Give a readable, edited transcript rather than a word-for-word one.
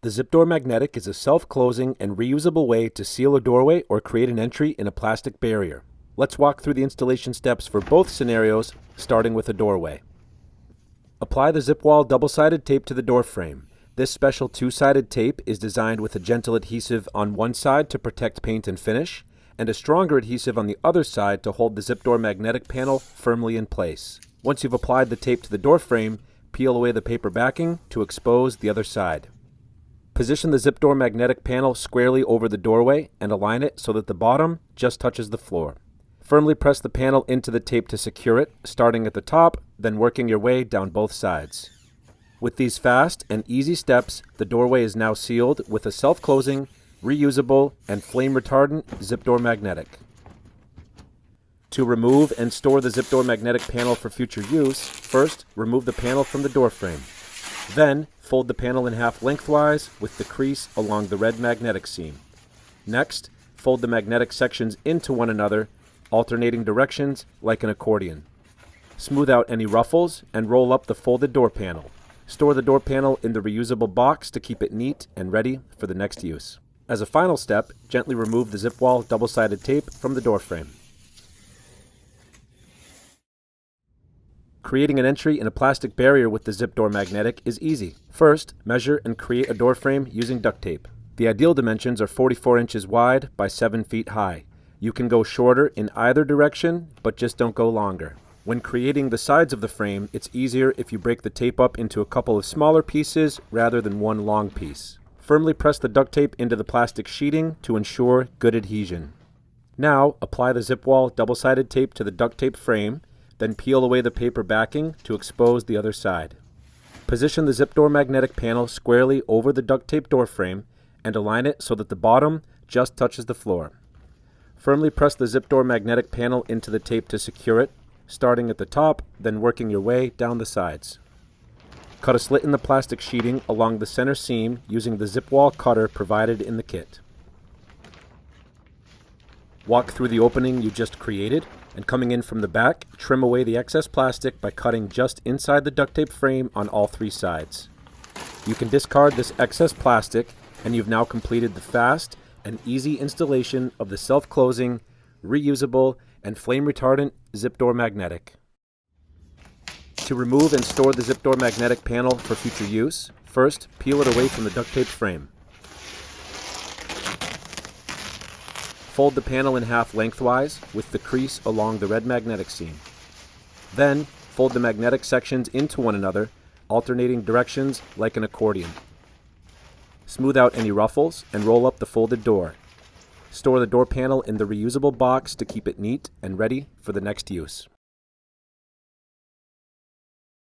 The ZipDoor Magnetic is a self-closing and reusable way to seal a doorway or create an entry in a plastic barrier. Let's walk through the installation steps for both scenarios, starting with a doorway. Apply the ZipWall double-sided tape to the door frame. This special two-sided tape is designed with a gentle adhesive on one side to protect paint and finish, and a stronger adhesive on the other side to hold the ZipDoor magnetic panel firmly in place. Once you've applied the tape to the door frame, peel away the paper backing to expose the other side. Position the ZipDoor magnetic panel squarely over the doorway and align it so that the bottom just touches the floor. Firmly press the panel into the tape to secure it, starting at the top, then working your way down both sides. With these fast and easy steps, the doorway is now sealed with a self-closing, reusable, and flame-retardant ZipDoor Magnetic. To remove and store the ZipDoor magnetic panel for future use, first remove the panel from the door frame. Then fold the panel in half lengthwise with the crease along the red magnetic seam. Next, fold the magnetic sections into one another, alternating directions like an accordion. Smooth out any ruffles and roll up the folded door panel. Store the door panel in the reusable box to keep it neat and ready for the next use. As a final step, gently remove the ZipWall double-sided tape from the door frame. Creating an entry in a plastic barrier with the ZipDoor Magnetic is easy. First, measure and create a door frame using duct tape. The ideal dimensions are 44 inches wide by 7 feet high. You can go shorter in either direction, but just don't go longer. When creating the sides of the frame, it's easier if you break the tape up into a couple of smaller pieces rather than one long piece. Firmly press the duct tape into the plastic sheeting to ensure good adhesion. Now, apply the ZipWall double-sided tape to the duct tape frame, then peel away the paper backing to expose the other side. Position the ZipDoor magnetic panel squarely over the duct tape door frame and align it so that the bottom just touches the floor. Firmly press the ZipDoor magnetic panel into the tape to secure it, starting at the top, then working your way down the sides. Cut a slit in the plastic sheeting along the center seam using the ZipWall cutter provided in the kit. Walk through the opening you just created, and coming in from the back, trim away the excess plastic by cutting just inside the duct tape frame on all 3 sides. You can discard this excess plastic, and you've now completed the fast and easy installation of the self-closing, reusable, and flame-retardant ZipDoor Magnetic. To remove and store the ZipDoor Magnetic panel for future use, first peel it away from the duct tape frame. Fold the panel in half lengthwise with the crease along the red magnetic seam. Then, fold the magnetic sections into one another, alternating directions like an accordion. Smooth out any ruffles and roll up the folded door. Store the door panel in the reusable box to keep it neat and ready for the next use.